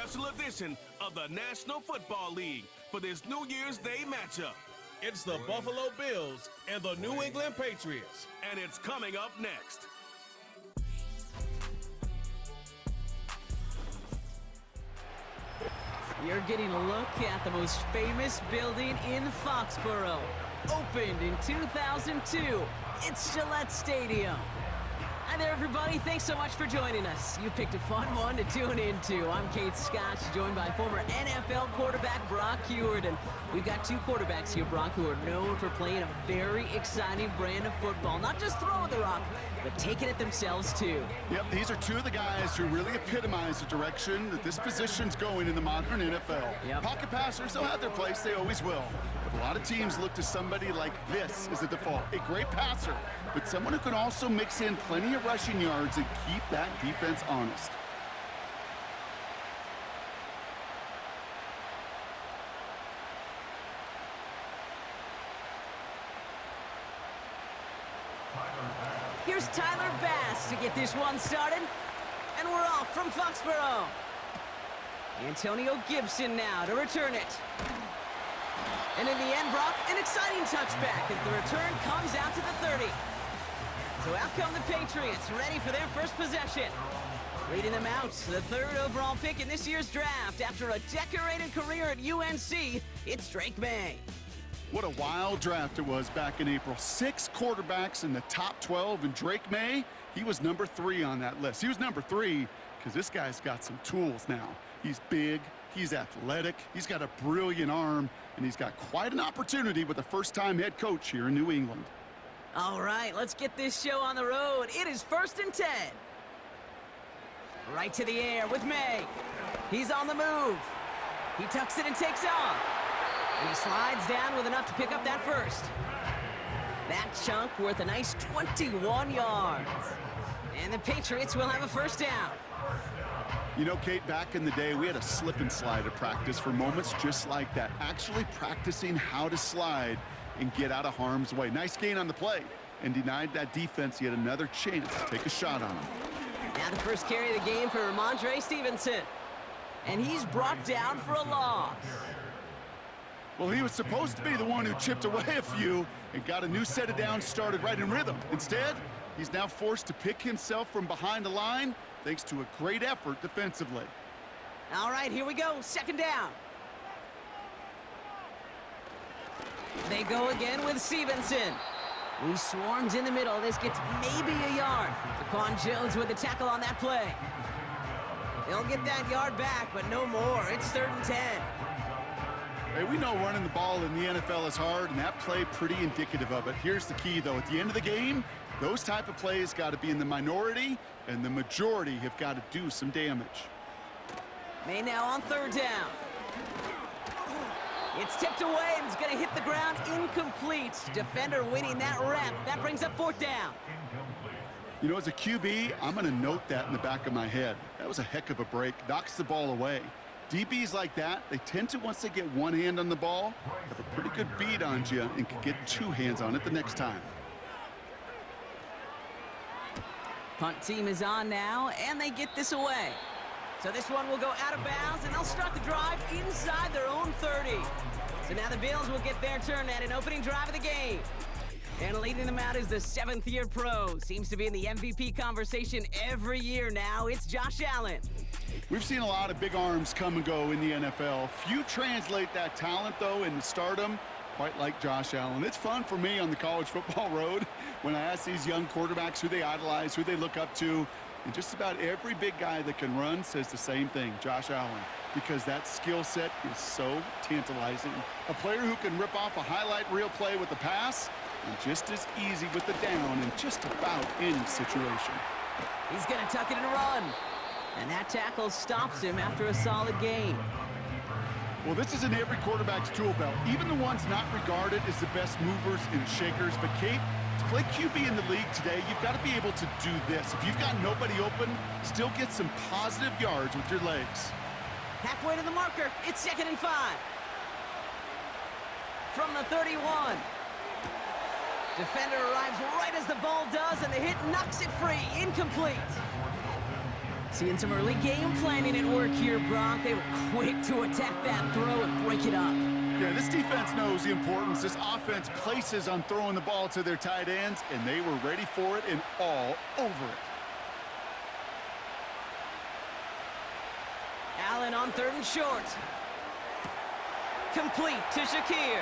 special edition of the National Football League for this New Year's Day matchup. It's the Buffalo Bills and the New England Patriots. And it's coming up next. You're getting a look at the most famous building in Foxborough. Opened in 2002, it's Gillette Stadium. Hi there, everybody. Thanks so much for joining us. You picked a fun one to tune into. I'm Kate Scott, joined by former NFL quarterback Brock Huard. And we've got two quarterbacks here, Brock, who are known for playing a very exciting brand of football. Not just throwing the rock, but taking it themselves, too. Yep, these are two of the guys who really epitomize the direction that this position's going in the modern NFL. Yep. Pocket passers, they'll have their place. They always will. But a lot of teams look to somebody like this as a default. A great passer, but someone who can also mix in plenty of rushing yards and keep that defense honest. Here's Tyler Bass to get this one started. And we're off from Foxborough. Antonio Gibson now to return it. And in the end, Brock, an exciting touchback as the return comes out to the 30. So out come the Patriots, ready for their first possession. Leading them out, the third overall pick in this year's draft. After a decorated career at UNC, it's Drake May. What a wild draft it was back in April. 6 quarterbacks in the top 12, and Drake May, he was number 3 on that list. He was number 3 because this guy's got some tools now. He's big, he's athletic, he's got a brilliant arm, and he's got quite an opportunity with a first-time head coach here in New England. All right, let's get this show on the road. It is 1st and 10. Right to the air with May. He's on the move. He tucks it and takes off. And he slides down with enough to pick up that first. That chunk worth a nice 21 yards. And the Patriots will have a first down. You know, Kate, back in the day, we had a slip and slide at practice for moments just like that. Actually practicing how to slide and get out of harm's way. Nice gain on the play, and denied that defense yet another chance to take a shot on him. Now the first carry of the game for Ramondre Stevenson. And he's brought down for a loss. Well, he was supposed to be the one who chipped away a few and got a new set of downs started right in rhythm. Instead, he's now forced to pick himself from behind the line thanks to a great effort defensively. All right, here we go, 2nd down. They go again with Stevenson, who swarms in the middle. This gets maybe a yard. Daquan Jones with the tackle on that play. They'll get that yard back, but no more. It's 3rd and 10. Hey, we know running the ball in the NFL is hard, and that play pretty indicative of it. Here's the key, though. At the end of the game, those type of plays got to be in the minority, and the majority have got to do some damage. May now on 3rd down. It's tipped away, and it's going to hit the ground incomplete. Defender winning that rep. That brings up 4th down. You know, as a QB, I'm going to note that in the back of my head. That was a heck of a break. Knocks the ball away. DBs like that, they tend to, once they get one hand on the ball, have a pretty good beat on you and can get 2 hands on it the next time. Punt team is on now, and they get this away. So this one will go out of bounds, and they'll start the drive inside their own 30. So now the Bills will get their turn at an opening drive of the game. And leading them out is the 7th-year pro. Seems to be in the MVP conversation every year now. It's Josh Allen. We've seen a lot of big arms come and go in the NFL. Few translate that talent, though, into stardom, quite like Josh Allen. It's fun for me on the college football road when I ask these young quarterbacks who they idolize, who they look up to. And just about every big guy that can run says the same thing, Josh Allen, because that skill set is so tantalizing. A player who can rip off a highlight reel play with the pass, and just as easy with the down in just about any situation. He's going to tuck it and run. And that tackle stops him after a solid gain. Well, this is in every quarterback's tool belt, even the ones not regarded as the best movers and shakers. But, Kate, to play QB in the league today, you've got to be able to do this. If you've got nobody open, still get some positive yards with your legs. Halfway to the marker, it's 2nd and 5. From the 31. Defender arrives right as the ball does, and the hit knocks it free. Incomplete. Seeing some early game planning at work here, Brock. They were quick to attack that throw and break it up. Yeah, this defense knows the importance this offense places on throwing the ball to their tight ends, and they were ready for it and all over it. Allen on 3rd and short. Complete to Shakir.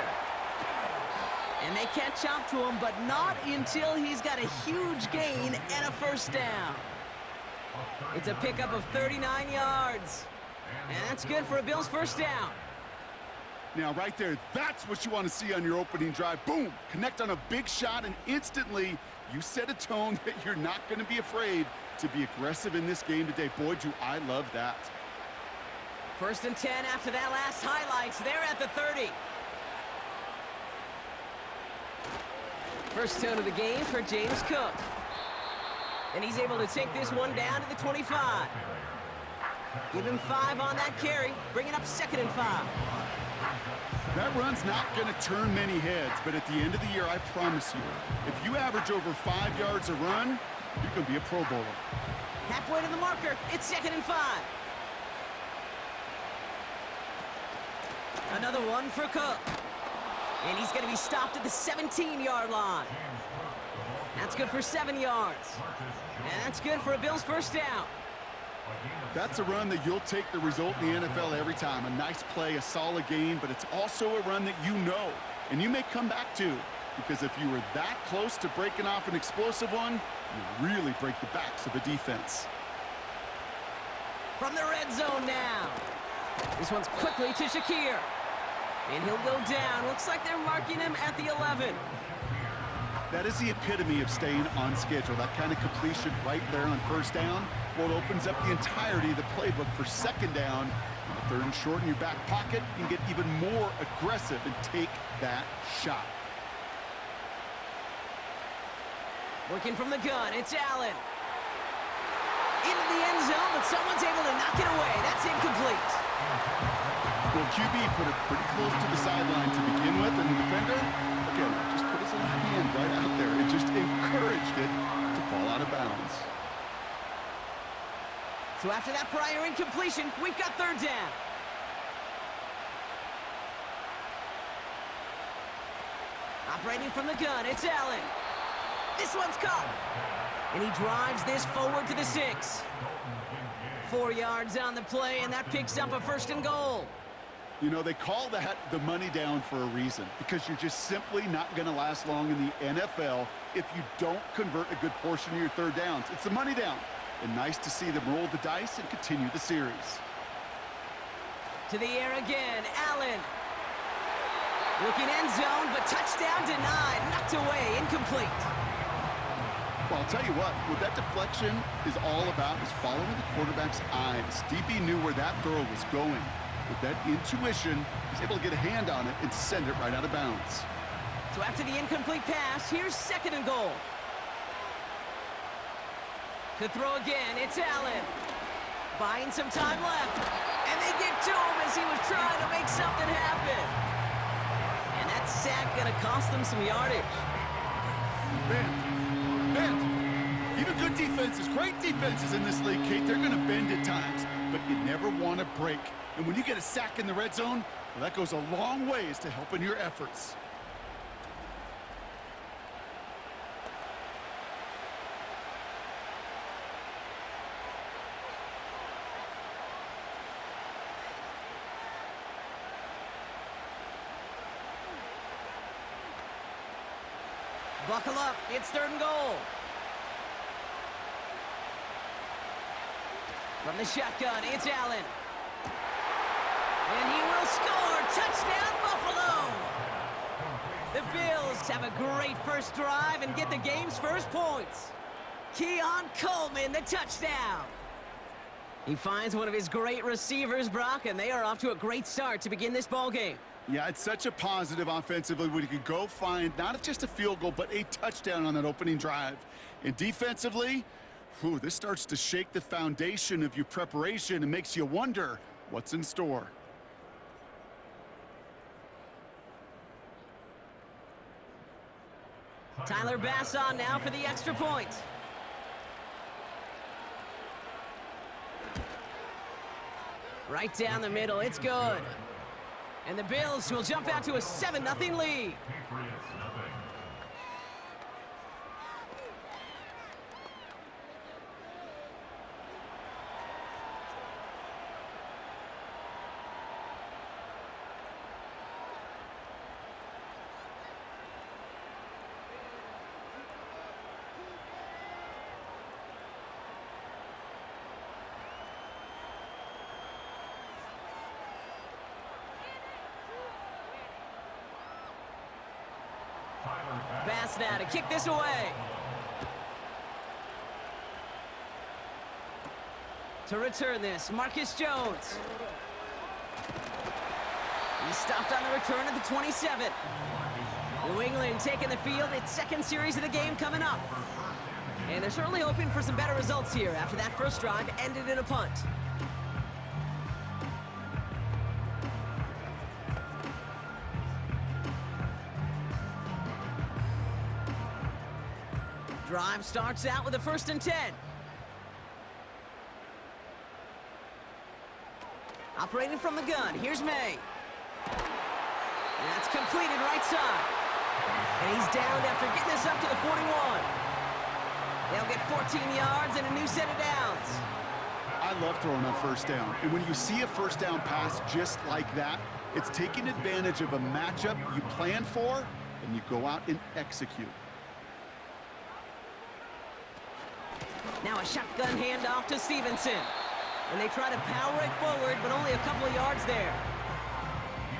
And they catch up to him, but not until he's got a huge gain and a first down. It's a pickup of 39 yards. And that's good for a Bills first down. Now, right there, that's what you want to see on your opening drive. Boom! Connect on a big shot, and instantly you set a tone that you're not going to be afraid to be aggressive in this game today. Boy, do I love that. 1st and 10 after that last highlights. They're at the 30. First tone of the game for James Cook. And he's able to take this one down to the 25. Give him 5 on that carry, bringing up 2nd and 5. That run's not going to turn many heads, but at the end of the year, I promise you, if you average over 5 yards a run, you're going to be a Pro Bowler. Halfway to the marker, it's 2nd and 5. Another one for Cook. And he's going to be stopped at the 17-yard line. That's good for 7 yards. And that's good for a Bills first down. That's a run that you'll take the result in the NFL every time. A nice play, a solid game, but it's also a run that you know and you may come back to, because if you were that close to breaking off an explosive one, you really break the backs of a defense. From the red zone now. This one's quickly to Shakir. And he'll go down. Looks like they're marking him at the 11. That is the epitome of staying on schedule. That kind of completion right there on first down, well, it opens up the entirety of the playbook for 2nd down. On 3rd and short in your back pocket, you can get even more aggressive and take that shot. Working from the gun, it's Allen. Into the end zone, but someone's able to knock it away. That's incomplete. Well, QB put it pretty close to the sideline to begin with, and the defender, again, just put his little hand right out there. It just encouraged it to fall out of bounds. So after that prior incompletion, we've got 3rd down. Operating from the gun, it's Allen. This one's caught. And he drives this forward to the 6. 4 yards on the play, and that picks up a 1st and goal. You know, they call that the money down for a reason, because you're just simply not going to last long in the NFL if you don't convert a good portion of your 3rd downs. It's the money down. And nice to see them roll the dice and continue the series. To the air again, Allen. Looking end zone, but touchdown denied. Knocked away, incomplete. Well, I'll tell you what that deflection is all about is following the quarterback's eyes. DB knew where that throw was going. With that intuition, he's able to get a hand on it and send it right out of bounds. So after the incomplete pass, here's 2nd and goal. To throw again, it's Allen. Buying some time left. And they get to him as he was trying to make something happen. And that sack gonna cost them some yardage. Man, even good defenses, great defenses in this league, Kate, they're gonna bend at times, but you never want to break. And when you get a sack in the red zone, well, that goes a long ways to helping your efforts. Buckle up, it's 3rd and goal. From the shotgun, it's Allen. And he will score. Touchdown, Buffalo! The Bills have a great first drive and get the game's first points. Keon Coleman, the touchdown. He finds one of his great receivers, Brock, and they are off to a great start to begin this ball game. Yeah, it's such a positive offensively when you can go find not just a field goal, but a touchdown on that opening drive. And defensively, this starts to shake the foundation of your preparation and makes you wonder what's in store. Tyler Bass on now for the extra point. Right down the middle, it's good. And the Bills will jump out to a 7-0 lead. Bass now to kick this away. To return this, Marcus Jones. He's stopped on the return at the 27. New England taking the field. Its second series of the game coming up. And they're certainly hoping for some better results here after that first drive ended in a punt. Drive starts out with a 1st and 10. Operating from the gun, here's May. And that's completed right side. And he's down after getting this up to the 41. They'll get 14 yards and a new set of downs. I love throwing on 1st down. And when you see a 1st down pass just like that, it's taking advantage of a matchup you plan for, and you go out and execute. Now a shotgun handoff to Stevenson. And they try to power it forward, but only a couple of yards there.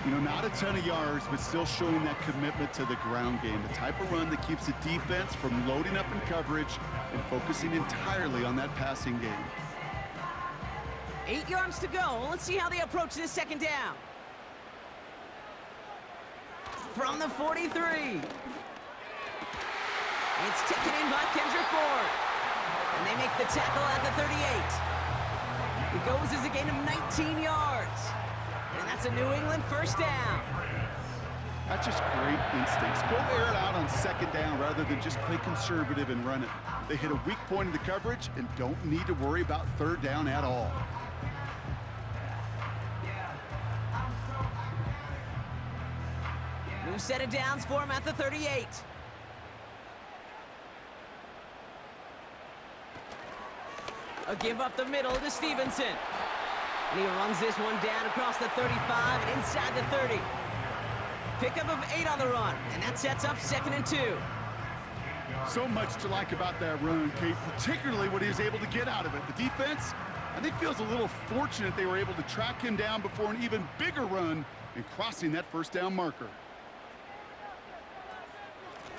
You know, not a ton of yards, but still showing that commitment to the ground game. The type of run that keeps the defense from loading up in coverage and focusing entirely on that passing game. 8 yards to go. Let's see how they approach this 2nd down. From the 43. It's taken in by Kendrick Bourne. And they make the tackle at the 38. It goes as a gain of 19 yards. And that's a New England 1st down. That's just great instincts. Go air it out on 2nd down rather than just play conservative and run it. They hit a weak point in the coverage and don't need to worry about 3rd down at all. New set of downs for him at the 38. A give up the middle to Stevenson. And he runs this one down across the 35 and inside the 30. Pickup of 8 on the run, and that sets up 2nd and 2. So much to like about that run, Kate, particularly what he was able to get out of it. The defense, I think, feels a little fortunate they were able to track him down before an even bigger run and crossing that 1st down marker.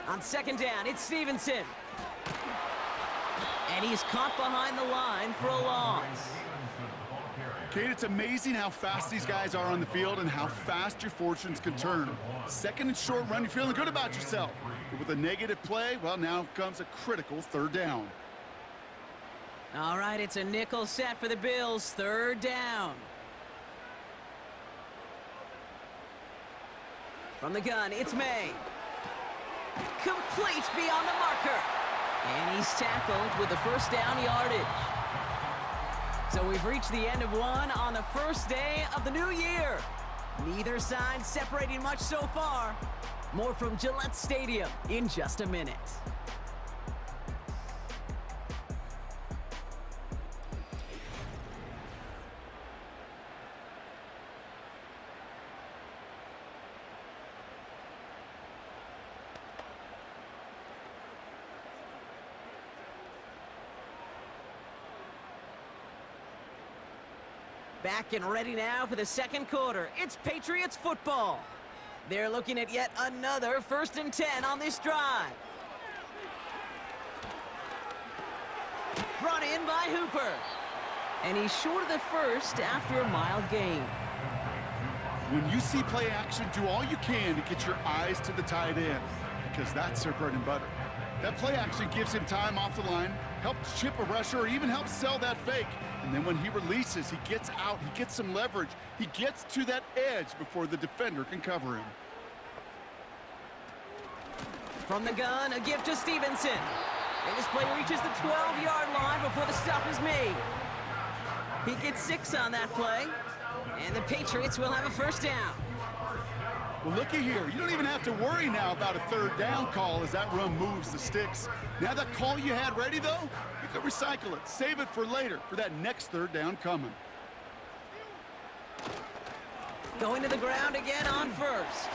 On 2nd down, it's Stevenson. And he's caught behind the line for a loss. Kate, it's amazing how fast these guys are on the field and how fast your fortunes can turn. 2nd and short run, you're feeling good about yourself. But with a negative play, well, now comes a critical 3rd down. All right, it's a nickel set for the Bills. 3rd down. From the gun, it's May. Complete beyond the marker. And he's tackled with the 1st down yardage. So we've reached the end of one on the 1st day of the new year. Neither side separating much so far. More from Gillette Stadium in just a minute. Back and ready now for the 2nd quarter. It's Patriots football. They're looking at yet another 1st and 10 on this drive. Brought in by Hooper. And he's short of the 1st after a mild gain. When you see play action, do all you can to get your eyes to the tight end, because that's their bread and butter. That play action gives him time off the line, helps chip a rusher, or even helps sell that fake. And then when he releases, he gets out, he gets some leverage. He gets to that edge before the defender can cover him. From the gun, a gift to Stevenson. And this play reaches the 12-yard line before the stop is made. He gets 6 on that play. And the Patriots will have a first down. Well, looky here. You don't even have to worry now about a third down call as that run moves the sticks. Now that call you had ready, though, you can recycle it. Save it for later for that next third down coming. Going to the ground again on first.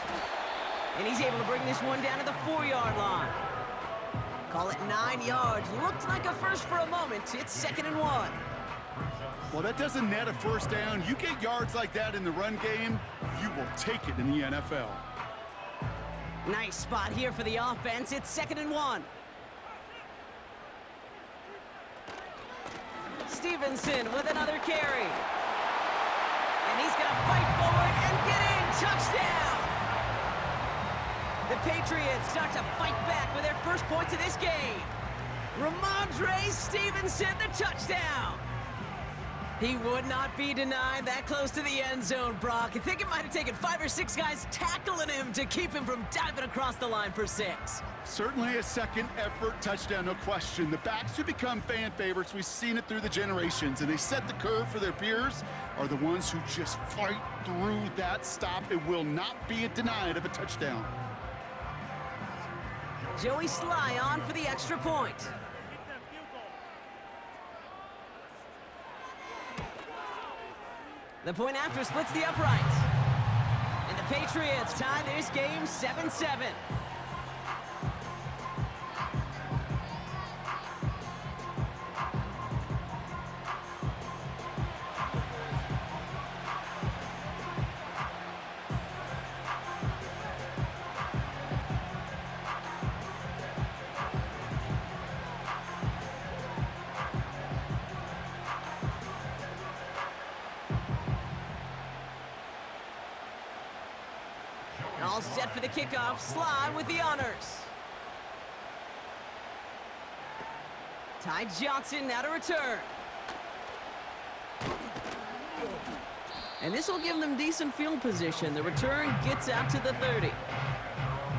And he's able to bring this one down to the 4-yard line. Call it 9 yards. Looked like a first for a moment. It's 2nd and 1. Well, that doesn't net a first down. You get yards like that in the run game, you will take it in the NFL. Nice spot here for the offense. It's 2nd and 1. Stevenson with another carry. And he's going to fight forward and get in. Touchdown! The Patriots start to fight back with their first points of this game. Ramondre Stevenson, the touchdown! He would not be denied that close to the end zone, Brock. I think it might have taken 5 or 6 guys tackling him to keep him from diving across the line for 6. Certainly a second effort touchdown, no question. The backs who become fan favorites, we've seen it through the generations, and they set the curve for their peers, are the ones who just fight through that stop. It will not be denied of a touchdown. Joey Sly on for the extra point. The point after splits the uprights. And the Patriots tie this game 7-7. All set for the kickoff. Sly with the honors. Ty Johnson now to return. And this will give them decent field position. The return gets out to the 30.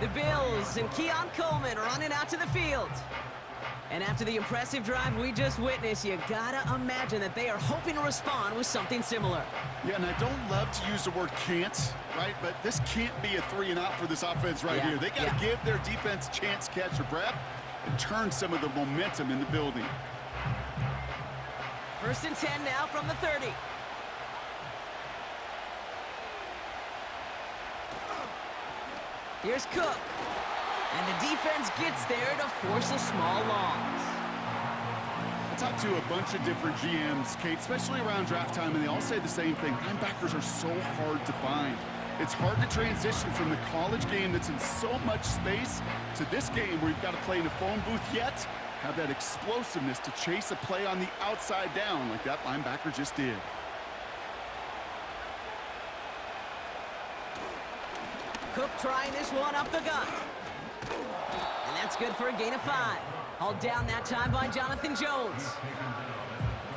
The Bills and Keon Coleman running out to the field. And after the impressive drive we just witnessed, you gotta imagine that they are hoping to respond with something similar. Yeah, and I don't love to use the word can't, right? But this can't be a 3-and-out for this offense right here. They got to give their defense a chance to catch their breath and turn some of the momentum in the building. 1st and 10 now from the 30. Here's Cook. And the defense gets there to force a small loss. I talked to a bunch of different GMs, Kate, especially around draft time, and they all say the same thing. Linebackers are so hard to find. It's hard to transition from the college game that's in so much space to this game where you've got to play in a phone booth, yet have that explosiveness to chase a play on the outside down like that linebacker just did. Cook trying this one up the gut. And that's good for a gain of 5. Hauled down that time by Jonathan Jones.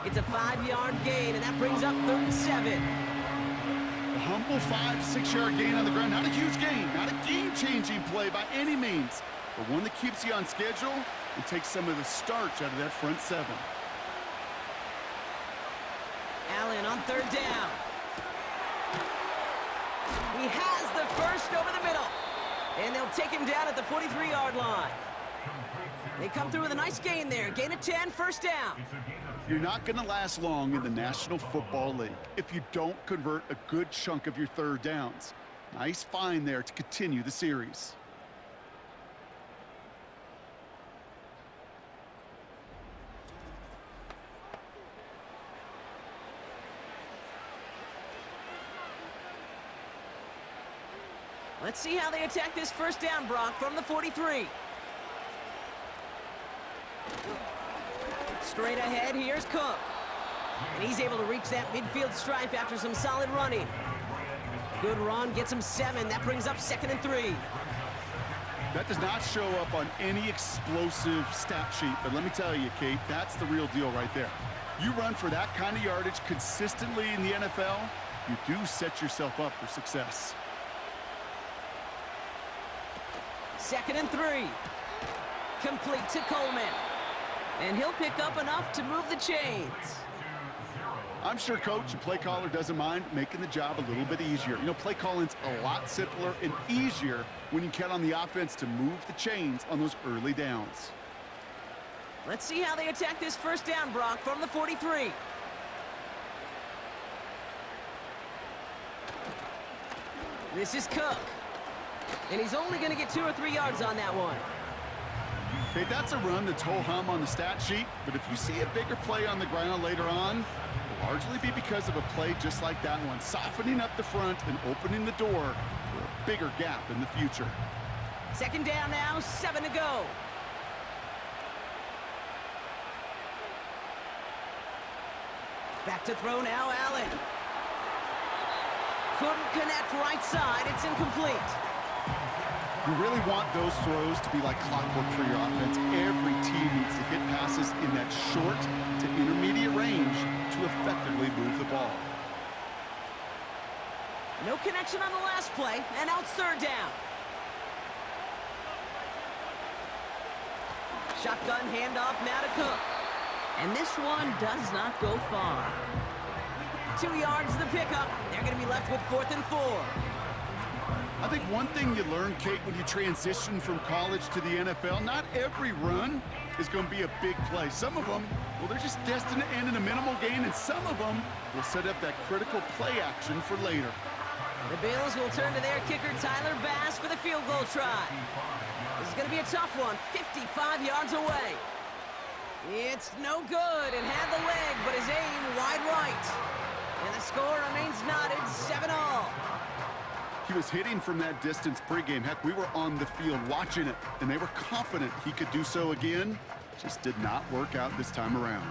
It's a 5-yard gain, and that brings up 3rd and 7. A humble 5 to 6 yard gain on the ground. Not a huge gain, not a game-changing play by any means, but one that keeps you on schedule and takes some of the starch out of that front 7. Allen on 3rd down. He has the first over the middle. And they'll take him down at the 43-yard line. They come through with a nice gain there. Gain of 10, first down. You're not going to last long in the National Football League if you don't convert a good chunk of your third downs. Nice find there to continue the series. Let's see how they attack this first down, Brock, from the 43. Straight ahead, here's Cook. And he's able to reach that midfield stripe after some solid running. Good run, gets him 7. That brings up 2nd and 3. That does not show up on any explosive stat sheet, but let me tell you, Kate, that's the real deal right there. You run for that kind of yardage consistently in the NFL, you do set yourself up for success. 2nd and 3. Complete to Coleman. And he'll pick up enough to move the chains. I'm sure coach and play caller doesn't mind making the job a little bit easier. You know, play calling's a lot simpler and easier when you count on the offense to move the chains on those early downs. Let's see how they attack this first down, Brock, from the 43. This is Cook. And he's only going to get 2 or 3 yards on that one. Okay, that's a run that's ho-hum on the stat sheet, but if you see a bigger play on the ground later on, it'll largely be because of a play just like that one, softening up the front and opening the door for a bigger gap in the future. Second down now, 7 to go. Back to throw now, Allen. Couldn't connect right side. It's incomplete. You really want those throws to be like clockwork for your offense. Every team needs to hit passes in that short to intermediate range to effectively move the ball. No connection on the last play, and now it's third down. Shotgun handoff now to Cook. And this one does not go far. 2 yards the pickup. They're going to be left with 4th and 4. I think one thing you learn, Kate, when you transition from college to the NFL, not every run is going to be a big play. Some of them, well, they're just destined to end in a minimal gain, and some of them will set up that critical play action for later. The Bills will turn to their kicker, Tyler Bass, for the field goal try. This is going to be a tough one, 55 yards away. It's no good. It had the leg, but his aim wide right. And the score remains knotted, 7-all. He was hitting from that distance pregame. Heck, we were on the field watching it, and they were confident he could do so again. Just did not work out this time around.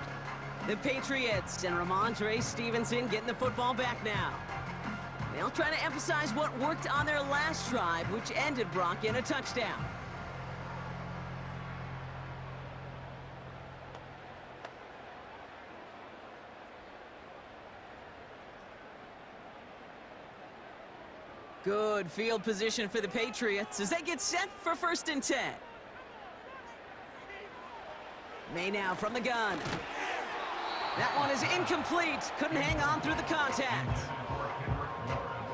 The Patriots and Ramondre Stevenson getting the football back now. They'll try to emphasize what worked on their last drive, which ended, Brock, in a touchdown. Good field position for the Patriots as they get set for 1st and 10. May now from the gun. That one is incomplete. Couldn't hang on through the contact.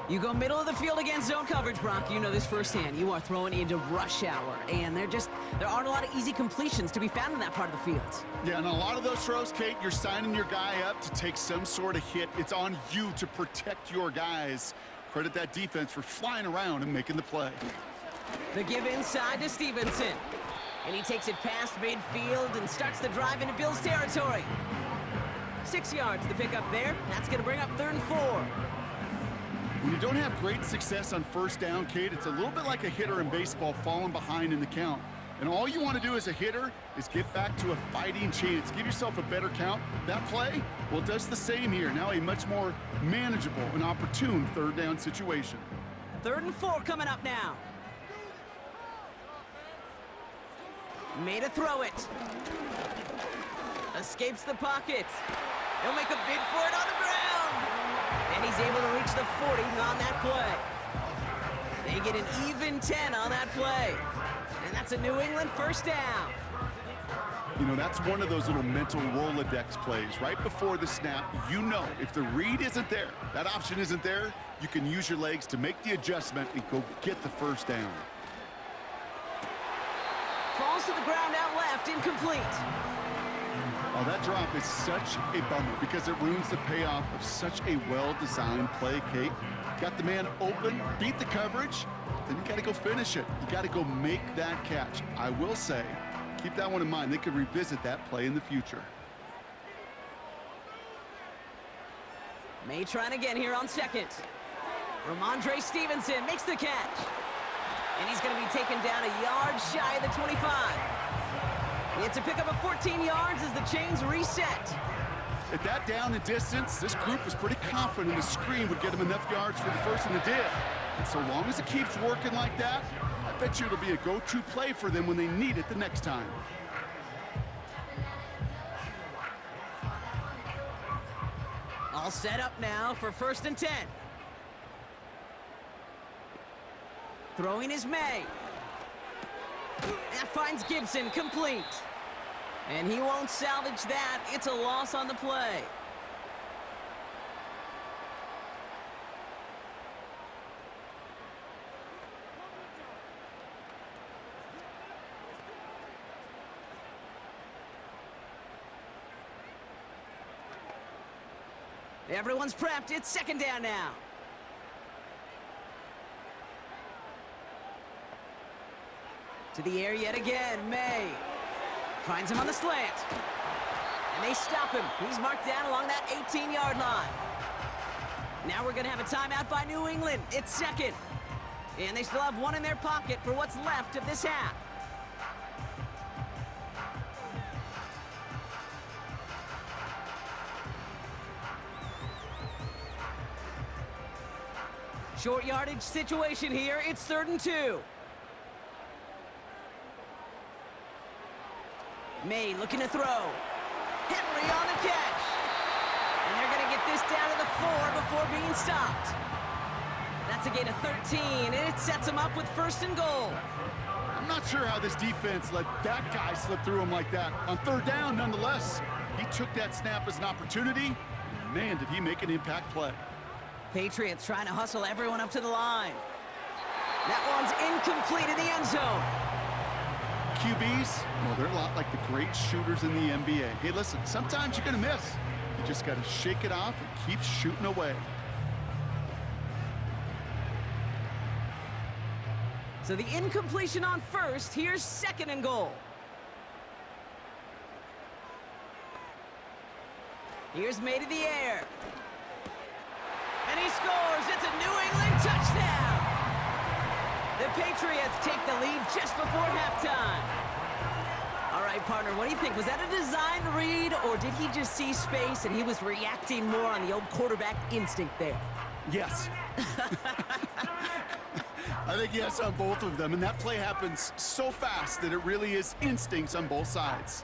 You go middle of the field against zone coverage, Brock. You know this firsthand. You are throwing into rush hour, and there aren't a lot of easy completions to be found in that part of the field. Yeah, and a lot of those throws, Kate, you're signing your guy up to take some sort of hit. It's on you to protect your guys. Credit that defense for flying around and making the play. The give inside to Stevenson. And he takes it past midfield and starts the drive into Bills territory. 6 yards the pickup there. That's going to bring up 3rd and 4. When you don't have great success on 1st down, Kate, it's a little bit like a hitter in baseball falling behind in the count. And all you want to do as a hitter is get back to a fighting chance. Give yourself a better count. That play, well, it does the same here. Now a much more manageable and opportune 3rd down situation. 3rd and 4 coming up now. Made a throw it. Escapes the pocket. He'll make a bid for it on the ground. And he's able to reach the 40 on that play. They get an even 10 on that play. And that's a New England 1st down. You know, that's one of those little mental Rolodex plays. Right before the snap, you know if the read isn't there, that option isn't there, you can use your legs to make the adjustment and go get the 1st down. Falls to the ground out left, incomplete. Oh, that drop is such a bummer because it ruins the payoff of such a well-designed play, Kate. Got the man open, beat the coverage, then you got to go finish it. You got to go make that catch. I will say, keep that one in mind. They could revisit that play in the future. May trying again here on 2nd. Ramondre Stevenson makes the catch. And he's going to be taken down a yard shy of the 25. It's a pickup of 14 yards as the chains reset. At that down and distance, this group was pretty confident the screen would get them enough yards for the first, and it did. And so long as it keeps working like that, I bet you it'll be a go-to play for them when they need it the next time. All set up now for 1st and 10. Throwing is May. That finds Gibson complete. And he won't salvage that. It's a loss on the play. Everyone's prepped. It's second down now. To the air yet again. May finds him on the slant. And they stop him. He's marked down along that 18-yard line. Now we're going to have a timeout by New England. It's second. And they still have one in their pocket for what's left of this half. Short yardage situation here. It's 3rd and 2. May looking to throw. Henry on the catch. And they're going to get this down to the 4 before being stopped. That's a gain of 13, and it sets them up with 1st and goal. I'm not sure how this defense let that guy slip through him like that. On 3rd down, nonetheless, he took that snap as an opportunity. And man, did he make an impact play. Patriots trying to hustle everyone up to the line. That one's incomplete in the end zone. QBs, well, they're a lot like the great shooters in the NBA. Hey, listen, sometimes you're going to miss. You just got to shake it off and keep shooting away. So the incompletion on 1st. Here's 2nd and goal. Here's May to the air. And he scores. It's a New England touchdown. The Patriots take the lead just before halftime. All right, partner, what do you think? Was that a design read, or did he just see space and he was reacting more on the old quarterback instinct there? Yes. I think yes on both of them, and that play happens so fast that it really is instincts on both sides.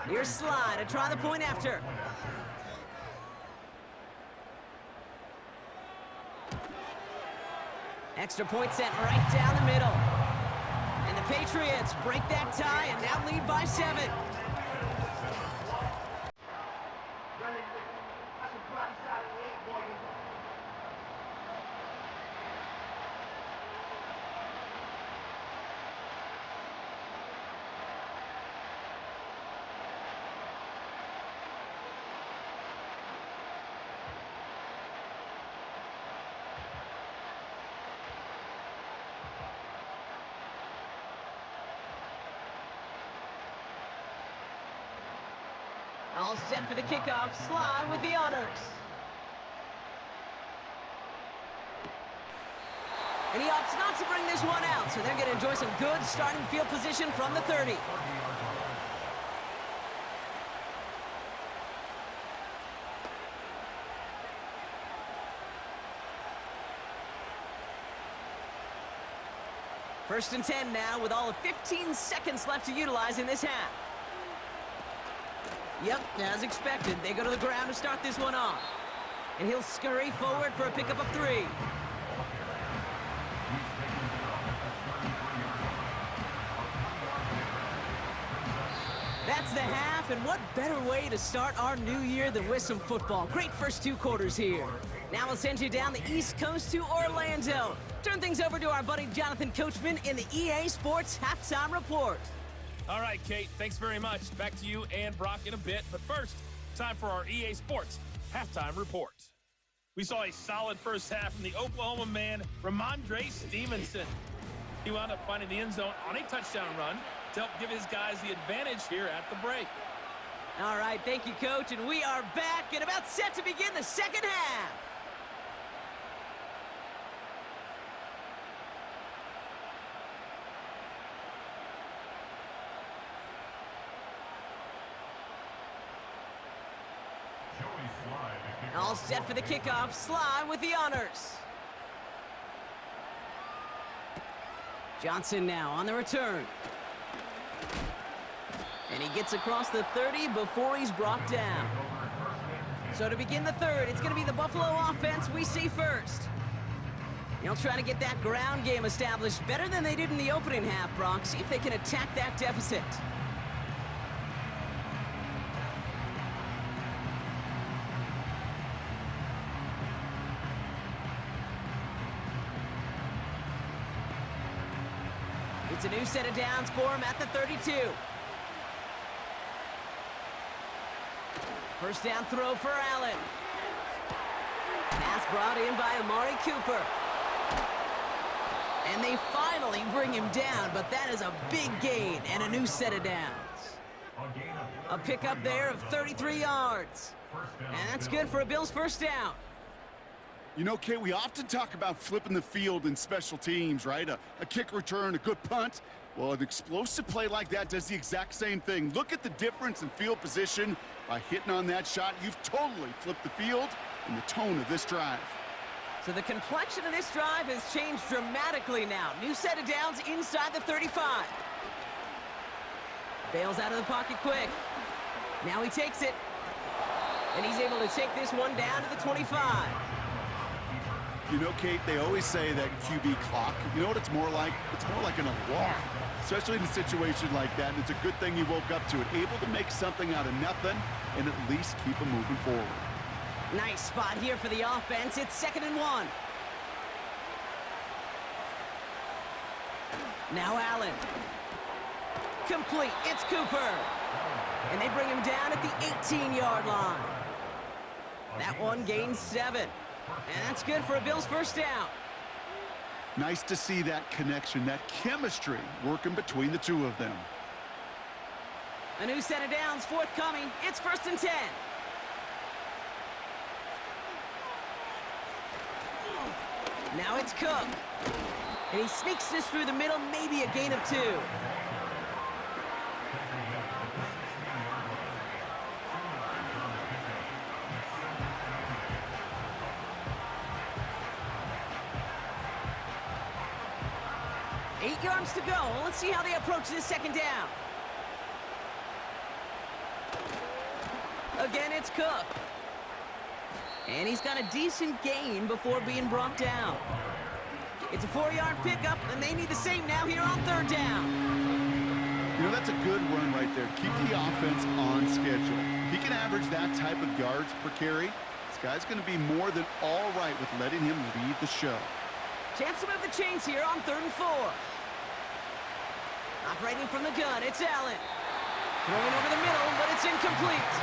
Here's Sly to try the point after. Extra point sent right down the middle. And the Patriots break that tie and now lead by 7. All set for the kickoff. Sly with the honors. And he opts not to bring this one out, so they're going to enjoy some good starting field position from the 30. First and 10 now with all of 15 seconds left to utilize in this half. Yep, as expected, they go to the ground to start this one off. And he'll scurry forward for a pickup of 3. That's the half, and what better way to start our new year than with some football. Great first 2 quarters here. Now we'll send you down the East Coast to Orlando. Turn things over to our buddy Jonathan Coachman in the EA Sports Halftime Report. All right, Kate, thanks very much. Back to you and Brock in a bit. But first, time for our EA Sports Halftime Report. We saw a solid first half from the Oklahoma man, Ramondre Stevenson. He wound up finding the end zone on a touchdown run to help give his guys the advantage here at the break. All right, thank you, Coach. And we are back and about set to begin the second half. All set for the kickoff. Sly with the honors. Johnson now on the return. And he gets across the 30 before he's brought down. So to begin the third, it's going to be the Buffalo offense we see first. They'll try to get that ground game established better than they did in the opening half, Brock. See if they can attack that deficit. It's a new set of downs for him at the 32. First down throw for Allen. Pass brought in by Amari Cooper. And they finally bring him down, but that is a big gain and a new set of downs. A pickup there of 33 yards. And that's good for a Bills first down. You know, Kate, we often talk about flipping the field in special teams, right? A kick return, a good punt. Well, an explosive play like that does the exact same thing. Look at the difference in field position. By hitting on that shot, you've totally flipped the field and the tone of this drive. So the complexion of this drive has changed dramatically now. New set of downs inside the 35. Bails out of the pocket quick. Now he takes it. And he's able to take this one down to the 25. You know, Kate, they always say that QB clock, you know what it's more like? It's more like an alarm, especially in a situation like that. And it's a good thing he woke up to it, able to make something out of nothing and at least keep him moving forward. Nice spot here for the offense. It's 2nd and 1. Now Allen. Complete. It's Cooper. And they bring him down at the 18-yard line. That one gains 7. And that's good for a Bills first down. Nice to see that connection, that chemistry working between the two of them. A new set of downs forthcoming. It's 1st and 10. Now it's Cook. And he sneaks this through the middle, maybe a gain of 2. Eight yards to go. Let's see how they approach this second down. Again, it's Cook. And he's got a decent gain before being brought down. It's a 4-yard pickup, and they need the same now here on 3rd down. You know, that's a good run right there. Keep the offense on schedule. If he can average that type of yards per carry, this guy's going to be more than all right with letting him lead the show. Chance to move the chains here on 3rd and 4. Operating from the gun, it's Allen. Throwing over the middle, but it's incomplete.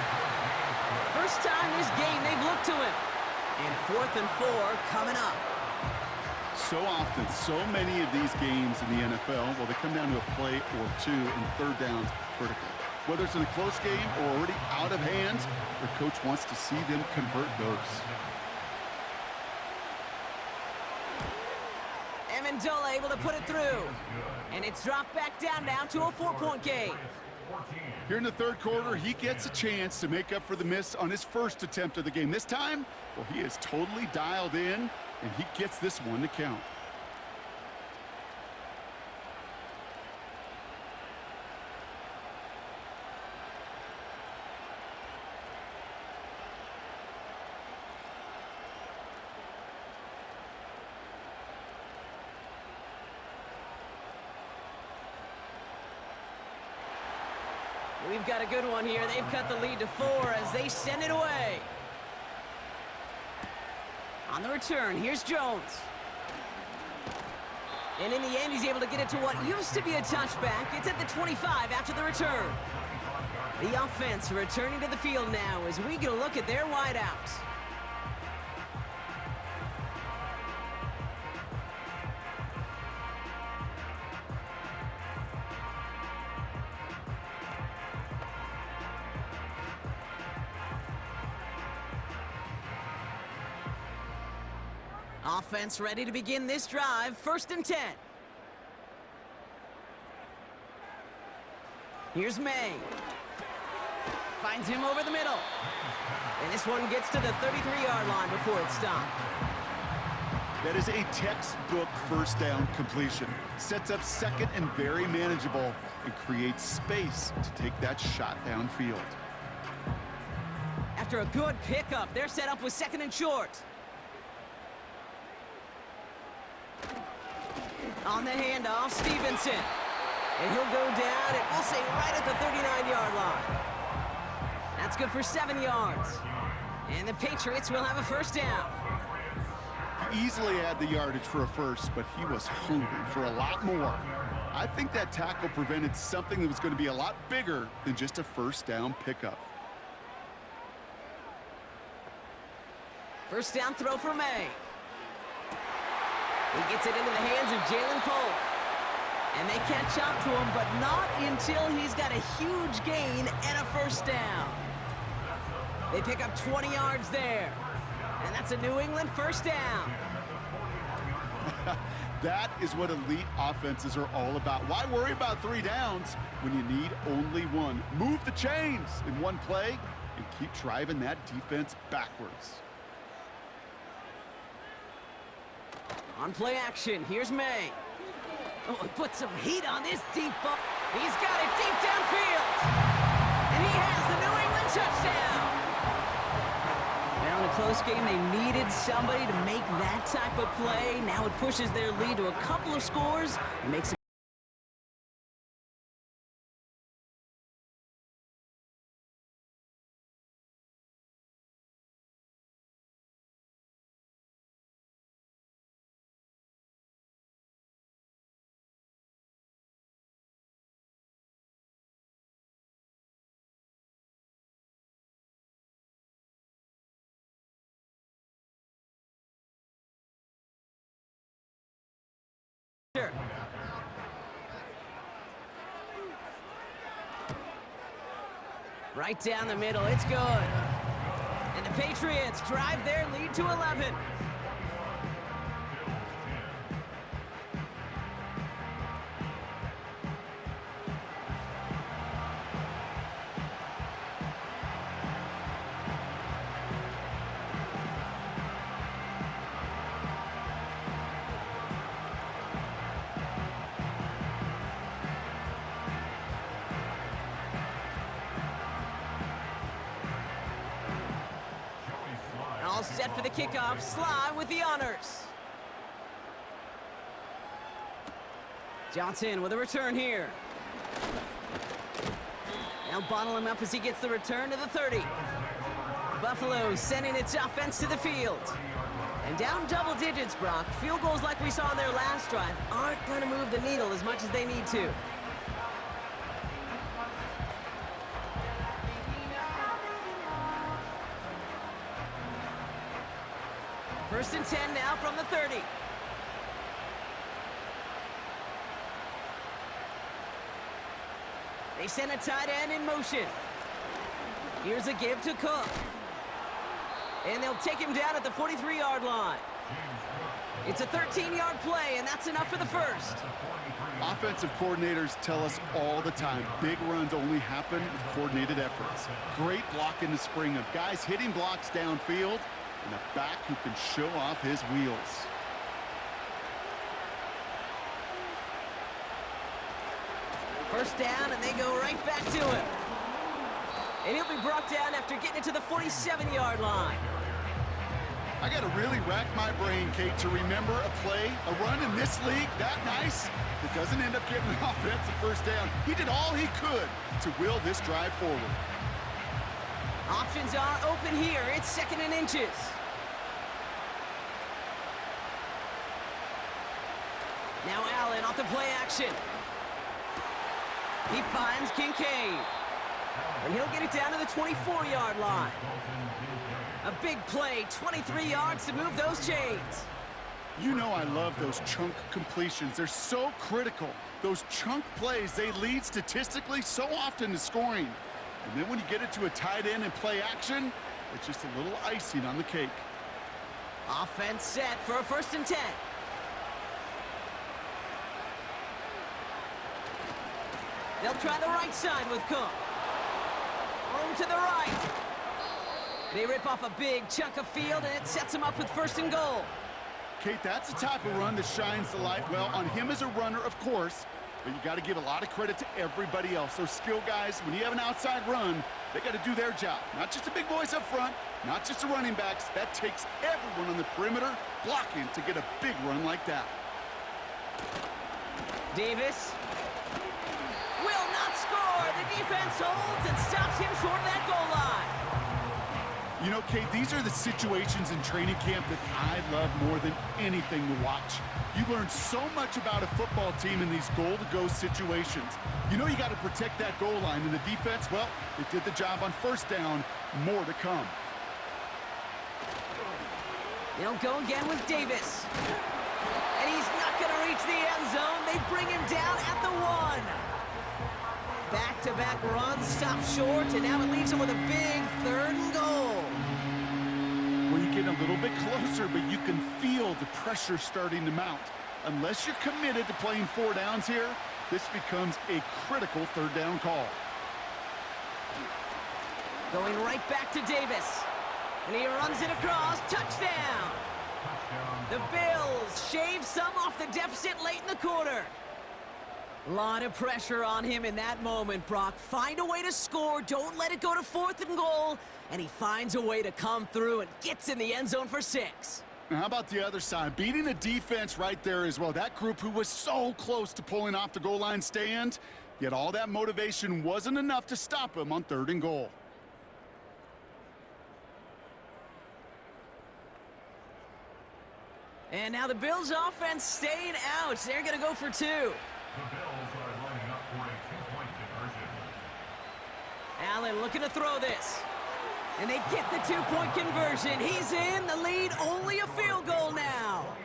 First time this game they've looked to him. And 4th and 4 coming up. So often, so many of these games in the NFL, well, they come down to a play or two and 3rd downs critical. Whether it's in a close game or already out of hand, the coach wants to see them convert those. Amendola able to put it through. And it's dropped back down now to a 4-point game. Here in the 3rd quarter, he gets a chance to make up for the miss on his first attempt of the game. This time, well, he is totally dialed in, and he gets this one to count. We've got a good one here. They've cut the lead to 4 as they send it away. On the return, here's Jones. And in the end, he's able to get it to what used to be a touchback. It's at the 25 after the return. The offense returning to the field now as we get a look at their wideouts. Offense ready to begin this drive. 1st and 10. Here's May. Finds him over the middle. And this one gets to the 33-yard line before it's stopped. That is a textbook first down completion. Sets up 2nd and very manageable and creates space to take that shot downfield. After a good pickup, they're set up with 2nd and short. On the handoff, Stevenson. And he'll go down, and we'll say right at the 39-yard line. That's good for 7 yards. And the Patriots will have a first down. He easily had the yardage for a first, but he was hungry for a lot more. I think that tackle prevented something that was going to be a lot bigger than just a first down pickup. First down throw for May. He gets it into the hands of Jalen Polk. And they catch up to him, but not until he's got a huge gain and a first down. They pick up 20 yards there. And that's a New England first down. That is what elite offenses are all about. Why worry about 3 downs when you need only one? Move the chains in one play and keep driving that defense backwards. On play action, here's May. Oh, he put some heat on this deep ball. He's got it deep downfield. And he has the New England touchdown. Now in a close game, they needed somebody to make that type of play. Now it pushes their lead to a couple of scores and makes it. Right down the middle, it's good. And the Patriots drive their lead to 11. All set for the kickoff. Sly with the honors. Johnson with a return here. Now bottle him up as he gets the return to the 30. Buffalo sending its offense to the field. And down double digits, Brock. Field goals like we saw in their last drive aren't going to move the needle as much as they need to. First and 10 now from the 30. They send a tight end in motion. Here's a give to Cook. And they'll take him down at the 43-yard line. It's a 13-yard play, and that's enough for the first. Offensive coordinators tell us all the time, big runs only happen with coordinated efforts. Great block in the spring of guys hitting blocks downfield, and a back who can show off his wheels. First down, and they go right back to him. And he'll be brought down after getting it to the 47-yard line. I got to really rack my brain, Kate, to remember a play, a run in this league that nice that doesn't end up getting an offensive first down. He did all he could to will this drive forward. Options are open here. It's second and inches. Now Allen off the play action. He finds Kincaid. And he'll get it down to the 24-yard line. A big play, 23 yards to move those chains. You know I love those chunk completions. They're so critical. Those chunk plays, they lead statistically so often to scoring. And then when you get it to a tight end and play action, it's just a little icing on the cake. Offense set for a first and 10. They'll try the right side with Cook. Room to the right. They rip off a big chunk of field, and it sets them up with first and goal. Kate, that's the type of run that shines the light well on him as a runner, of course, but you got to give a lot of credit to everybody else. Those skill guys, when you have an outside run, they got to do their job. Not just the big boys up front, not just the running backs. That takes everyone on the perimeter blocking to get a big run like that. Davis will not score. The defense holds and stops him short of that goal line. You know, Kate, these are the situations in training camp that I love more than anything to watch. You learn so much about a football team in these goal-to-go situations. You know you got to protect that goal line, and the defense, well, they did the job on first down. More to come. They'll go again with Davis. And he's not going to reach the end zone. They bring him down at the 1. Back-to-back runs, stop short, and now it leaves him with a big 3rd and goal. Well, you get a little bit closer, but you can feel the pressure starting to mount. Unless you're committed to playing 4 downs here, this becomes a critical 3rd down call. Going right back to Davis. And he runs it across. Touchdown! The Bills shave some off the deficit late in the quarter. A lot of pressure on him in that moment, Brock. Find a way to score. Don't let it go to 4th and goal. And he finds a way to come through and gets in the end zone for 6. Now, how about the other side? Beating the defense right there as well. That group who was so close to pulling off the goal line stand, yet all that motivation wasn't enough to stop him on 3rd and goal. And now the Bills offense staying out. They're going to go for 2. The Bills are lining up for a 2-point conversion. Allen looking to throw this. And they get the 2-point conversion. He's in the lead. Only a field goal now.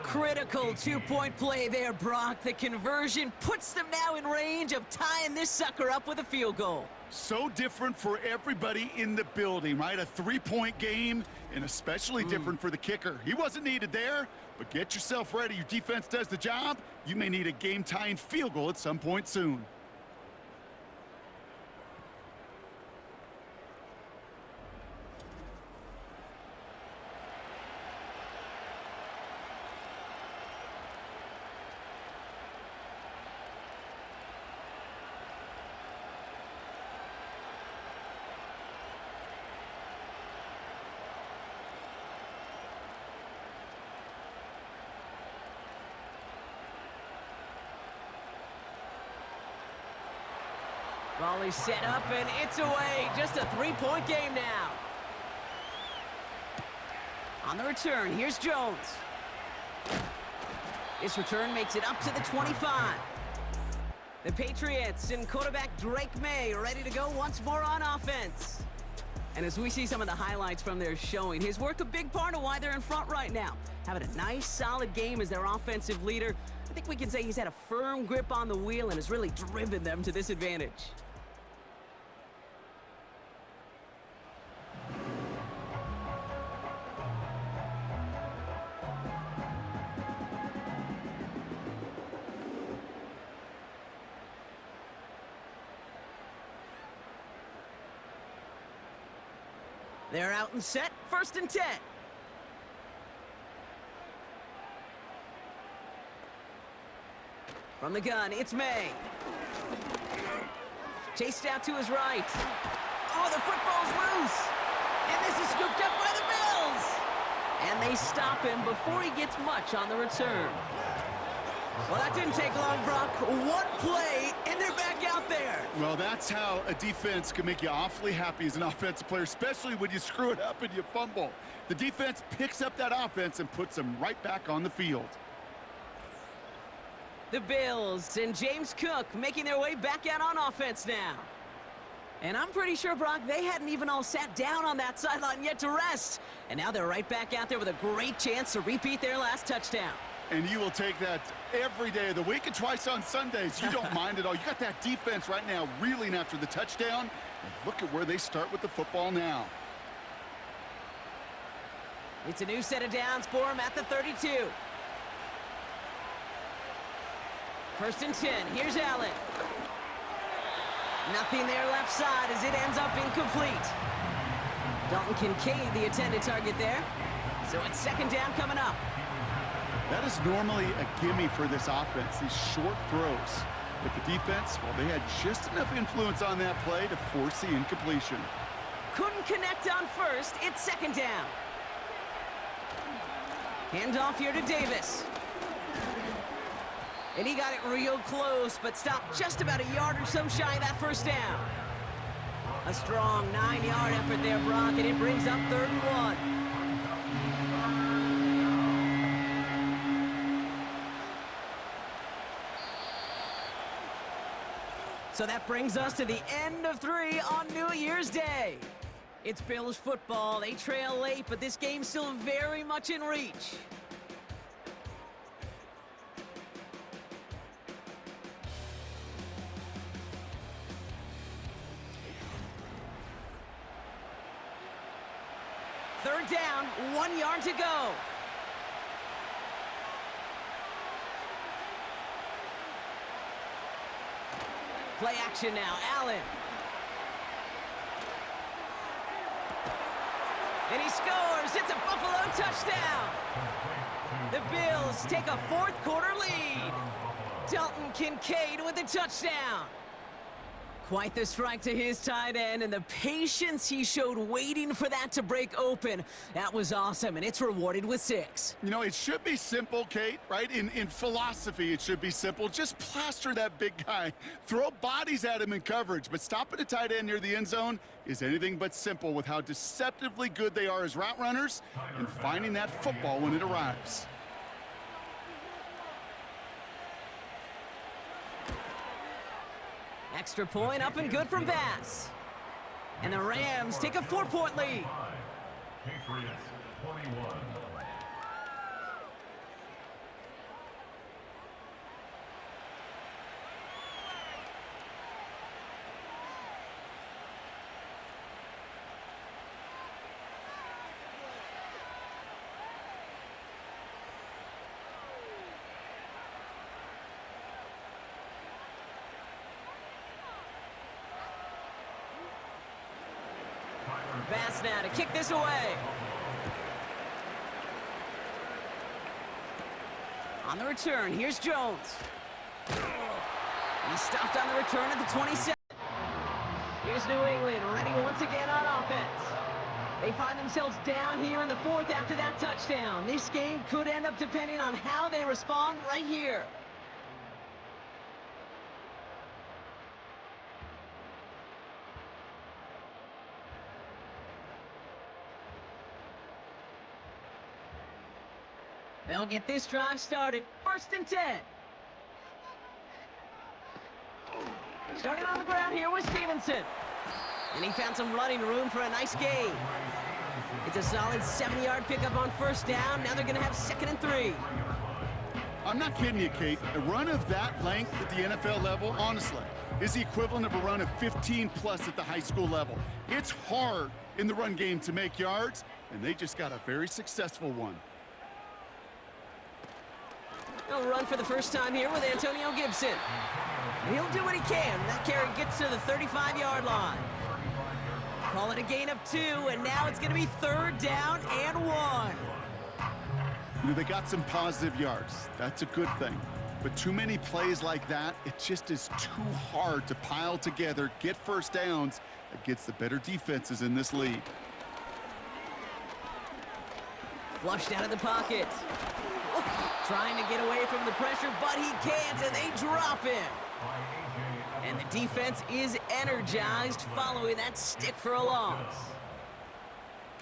Critical 2-point play there, Brock. The conversion puts them now in range of tying this sucker up with a field goal. So different for everybody in the building, right? A 3-point game, and especially different for the kicker. He wasn't needed there, but get yourself ready. Your defense does the job. You may need a game-tying field goal at some point soon. Volley set up, and it's away. Just a 3-point game now. On the return, here's Jones. This return makes it up to the 25. The Patriots and quarterback Drake May ready to go once more on offense. And as we see some of the highlights from their showing, he's worked a big part of why they're in front right now. Having a nice, solid game as their offensive leader. I think we can say he's had a firm grip on the wheel and has really driven them to this advantage. They're out and set, 1st and 10. From the gun, it's May. Chased out to his right. Oh, the football's loose. And this is scooped up by the Bills. And they stop him before he gets much on the return. Well, that didn't take long, Brock. One play, and they're back out there. Well, that's how a defense can make you awfully happy as an offensive player, especially when you screw it up and you fumble. The defense picks up that offense and puts them right back on the field. The Bills and James Cook making their way back out on offense now. And I'm pretty sure, Brock, they hadn't even all sat down on that sideline yet to rest. And now they're right back out there with a great chance to repeat their last touchdown. And you will take that every day of the week and twice on Sundays. You don't mind at all. You got that defense right now reeling after the touchdown. And look at where they start with the football now. It's a new set of downs for him at the 32. 1st and 10. Here's Allen. Nothing there left side as it ends up incomplete. Dalton Kincaid, the intended target there. So it's 2nd down coming up. That is normally a gimme for this offense, these short throws. But the defense, well, they had just enough influence on that play to force the incompletion. Couldn't connect on 1st. It's 2nd down. Handoff here to Davis. And he got it real close, but stopped just about a yard or so shy of that 1st down. A strong 9-yard effort there, Brock, and it brings up 3rd and 1. So that brings us to the end of 3 on New Year's Day. It's Bills football. They trail late, but this game's still very much in reach. Third down, 1 yard to go. Play action now, Allen. And he scores. It's a Buffalo touchdown. The Bills take a 4th quarter lead. Dalton Kincaid with a touchdown. Quite the strike to his tight end, and the patience he showed waiting for that to break open. That was awesome, and it's rewarded with 6. You know, it should be simple, Kate, right? In philosophy, it should be simple. Just plaster that big guy. Throw bodies at him in coverage, but stopping a tight end near the end zone is anything but simple with how deceptively good they are as route runners and finding that football when it arrives. Extra point up and good from Bass. And the Rams take a 4-point lead. Patriots 21. Bass now to kick this away. On the return, here's Jones. He stopped on the return at the 27. Here's New England, ready once again on offense. They find themselves down here in the 4th after that touchdown. This game could end up depending on how they respond right here. They'll get this drive started. 1st and 10. Starting on the ground here with Stevenson. And he found some running room for a nice gain. It's a solid 7-yard pickup on 1st down. Now they're going to have 2nd and 3. I'm not kidding you, Kate. A run of that length at the NFL level, honestly, is the equivalent of a run of 15+ at the high school level. It's hard in the run game to make yards, and they just got a very successful one. He'll run for the first time here with Antonio Gibson. And he'll do what he can. That carry gets to the 35-yard line. Call it a gain of 2, and now it's going to be 3rd down and 1. You know, they got some positive yards. That's a good thing. But too many plays like that, it just is too hard to pile together, get 1st downs against the better defenses in this league. Flushed out of the pocket. Trying to get away from the pressure, but he can't, and they drop him. And the defense is energized following that stick for a loss.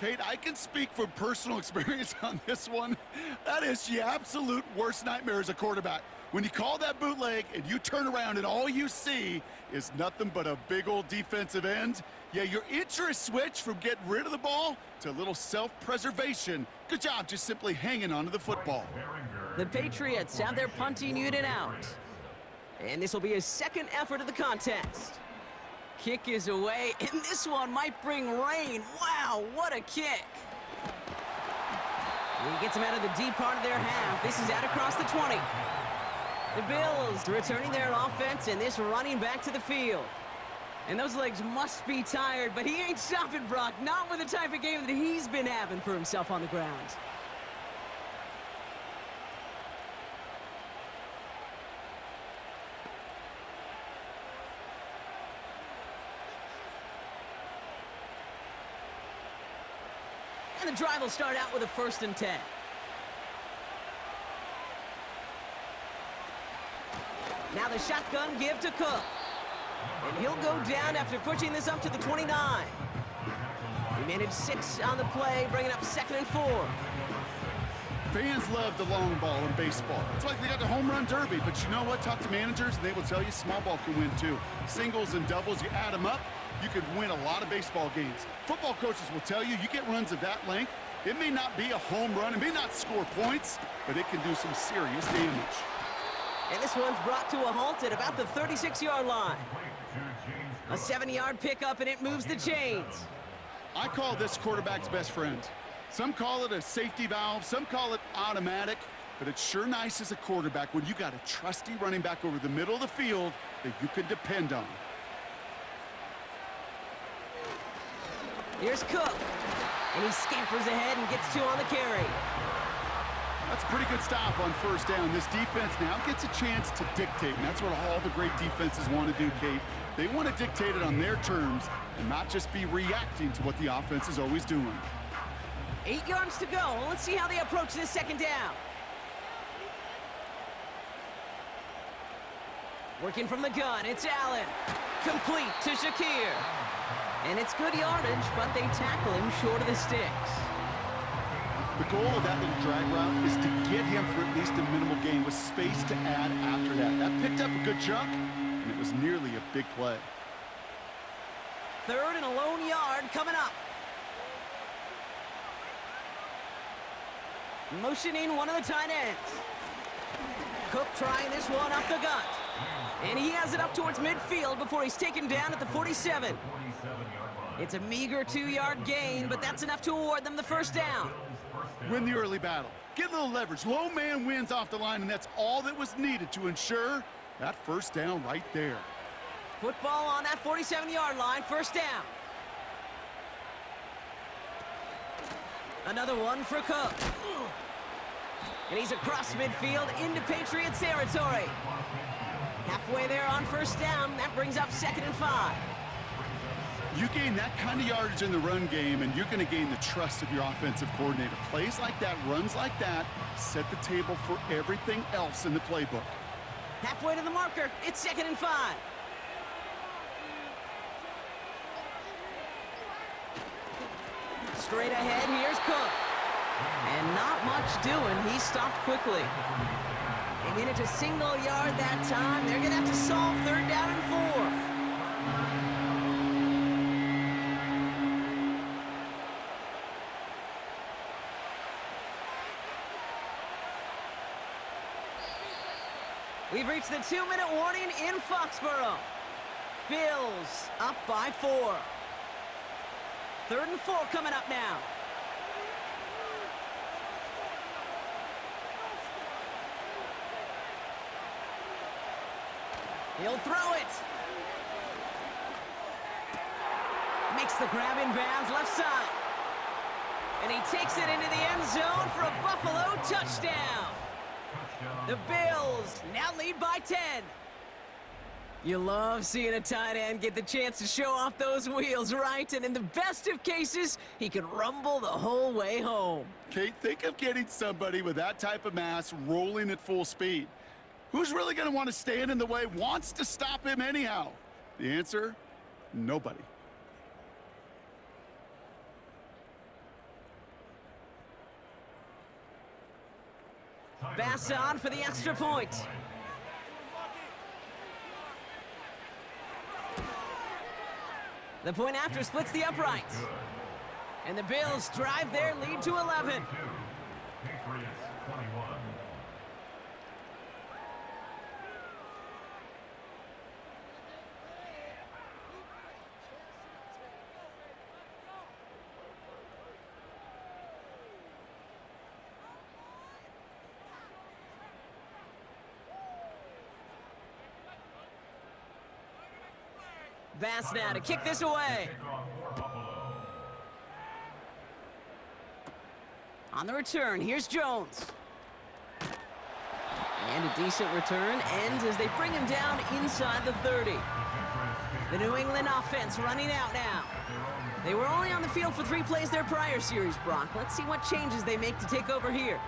Kate, I can speak from personal experience on this one. That is the absolute worst nightmare as a quarterback. When you call that bootleg and you turn around and all you see is nothing but a big old defensive end, yeah, your interest switch from getting rid of the ball to a little self-preservation. Good job just simply hanging onto the football. The Patriots have their punting unit out. And this will be his 2nd effort of the contest. Kick is away, and this one might bring rain. Wow, what a kick. He gets him out of the deep part of their half. This is out across the 20. The Bills returning their offense, and this running back to the field. And those legs must be tired, but he ain't stopping, Brock. Not with the type of game that he's been having for himself on the ground. And the drive will start out with a 1st and 10. Now the shotgun give to Cook. And he'll go down after pushing this up to the 29. He managed 6 on the play, bringing up 2nd and 4. Fans love the long ball in baseball. It's like they got the home run derby, but you know what? Talk to managers, and they will tell you small ball can win too. Singles and doubles, you add them up, you could win a lot of baseball games. Football coaches will tell you get runs of that length. It may not be a home run, it may not score points, but it can do some serious damage. And this one's brought to a halt at about the 36-yard line. A 7-yard pickup, and it moves the chains. I call this quarterback's best friend. Some call it a safety valve, some call it automatic, but it's sure nice as a quarterback when you got a trusty running back over the middle of the field that you can depend on. Here's Cook, and he scampers ahead and gets 2 on the carry. That's a pretty good stop on first down. This defense now gets a chance to dictate, and that's what all the great defenses want to do, Kate. They want to dictate it on their terms and not just be reacting to what the offense is always doing. 8 yards to go. Let's see how they approach this 2nd down. Working from the gun, it's Allen. Complete to Shakir. And it's good yardage, but they tackle him short of the sticks. The goal of that little drag route is to get him for at least a minimal gain with space to add after that. That picked up a good chunk, and it was nearly a big play. 3rd and a lone yard coming up. Motioning one of the tight ends. Cook trying this one up the gut. And he has it up towards midfield before he's taken down at the 47. It's a meager 2-yard gain, but that's enough to award them the first down. Win the early battle. Get a little leverage. Low man wins off the line, and that's all that was needed to ensure that first down right there. Football on that 47-yard line, first down. Another one for Cook. And he's across midfield into Patriots territory. Halfway there on first down, that brings up 2nd and 5. You gain that kind of yardage in the run game, and you're going to gain the trust of your offensive coordinator. Plays like that, runs like that, set the table for everything else in the playbook. Halfway to the marker, it's 2nd and 5. Straight ahead, here's Cook. And not much doing, he stopped quickly. They managed a single yard that time. They're going to have to solve 3rd down and 4. We've reached the 2-minute warning in Foxborough. Bills up by 4. 3rd and 4 coming up now. He'll throw it. Makes the grab in bounds left side. And he takes it into the end zone for a Buffalo touchdown. The Bills now lead by 10. You love seeing a tight end get the chance to show off those wheels, right? And in the best of cases, he can rumble the whole way home. Kate, think of getting somebody with that type of mass rolling at full speed. Who's really going to want to stand in the way, wants to stop him anyhow? The answer, nobody. Bass on for the extra point. The point after splits the uprights. And the Bills drive their lead to 11. Patriots 21. Bass now to kick this away. On the return, here's Jones. And a decent return ends as they bring him down inside the 30. The New England offense running out now. They were only on the field for 3 plays their prior series, Brock. Let's see what changes they make to take over here.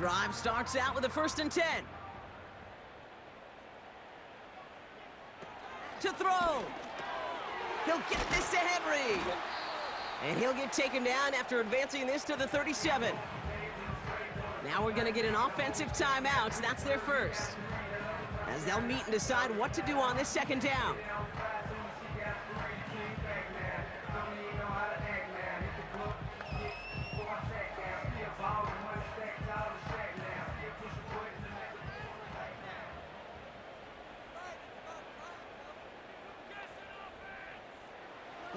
Drive starts out with a 1st and 10. To throw. He'll get this to Henry. And he'll get taken down after advancing this to the 37. Now we're going to get an offensive timeout. That's their first, as they'll meet and decide what to do on this 2nd down.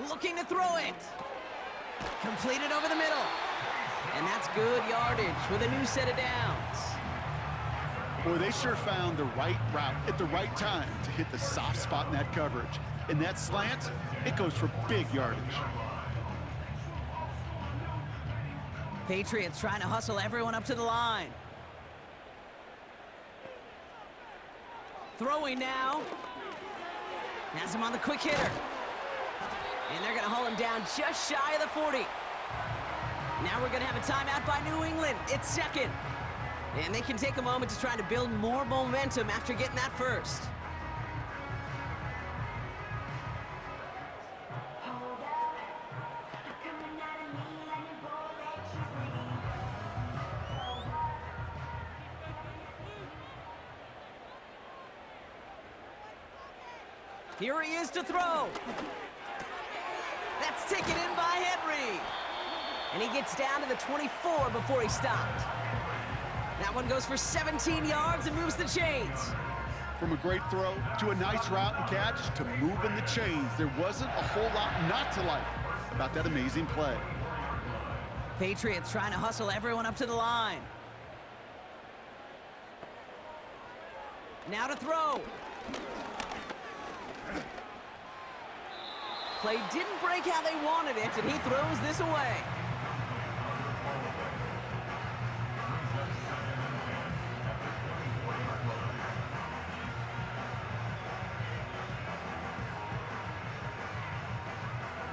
Looking to throw it. Completed over the middle. And that's good yardage with a new set of downs. Boy, they sure found the right route at the right time to hit the soft spot in that coverage. And that slant, it goes for big yardage. Patriots trying to hustle everyone up to the line. Throwing now. Has him on the quick hitter. And they're going to haul him down just shy of the 40. Now we're going to have a timeout by New England. It's 2nd. And they can take a moment to try to build more momentum after getting that first. Here he is to throw. That's taken in by Henry. And he gets down to the 24 before he stopped. That one goes for 17 yards and moves the chains. From a great throw to a nice route and catch to moving the chains, there wasn't a whole lot not to like about that amazing play. Patriots trying to hustle everyone up to the line. Now to throw. Play didn't break how they wanted it, and he throws this away.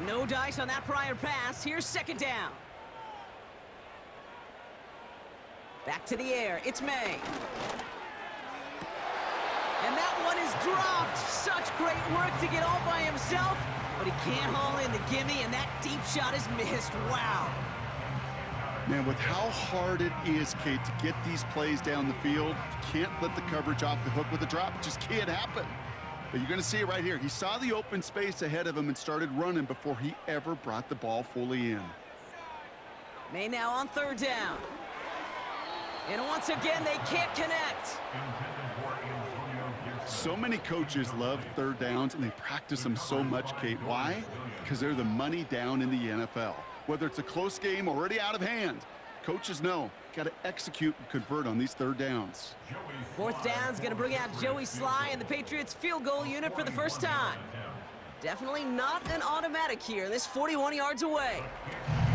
No dice on that prior pass. Here's 2nd down. Back to the air. It's May. And that one is dropped. Such great work to get all by himself, but he can't haul in the gimme, and that deep shot is missed. Wow. Man, with how hard it is, Kate, to get these plays down the field, you can't let the coverage off the hook with a drop. It just can't happen. But you're going to see it right here. He saw the open space ahead of him and started running before he ever brought the ball fully in. May now on 3rd down. And once again, they can't connect. So many coaches love 3rd downs, and they practice them so much, Kate. Why? Because they're the money down in the NFL. Whether it's a close game already out of hand, coaches know, got to execute and convert on these 3rd downs. 4th down's going to bring out Joey Sly and the Patriots field goal unit for the first time. Definitely not an automatic here. This 41 yards away.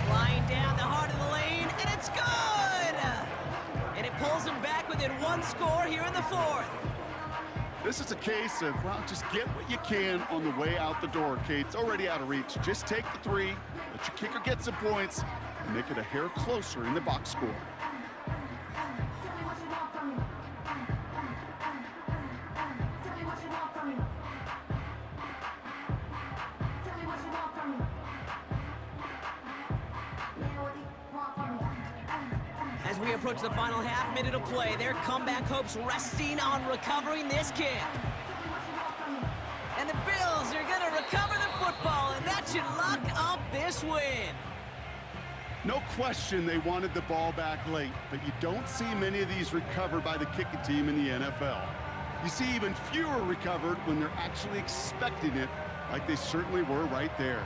Flying down the heart of the lane, and it's good! And it pulls them back within 1 score here in the 4th. This is a case of, well, just get what you can on the way out the door, Kate. It's already out of reach. Just take the 3, let your kicker get some points, and make it a hair closer in the box score. As we approach the final half-minute of play, their comeback hopes resting on recovering this kick. And the Bills are going to recover the football, and that should lock up this win. No question they wanted the ball back late, but you don't see many of these recovered by the kicking team in the NFL. You see even fewer recovered when they're actually expecting it, like they certainly were right there.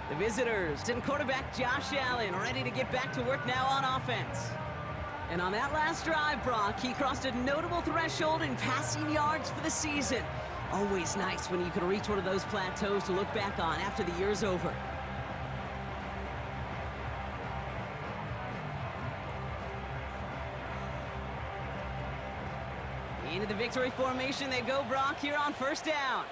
The visitors and quarterback Josh Allen ready to get back to work now on offense. And on that last drive, Brock, he crossed a notable threshold in passing yards for the season. Always nice when you can reach one of those plateaus to look back on after the year's over. Into the victory formation they go, Brock, here on 1st down.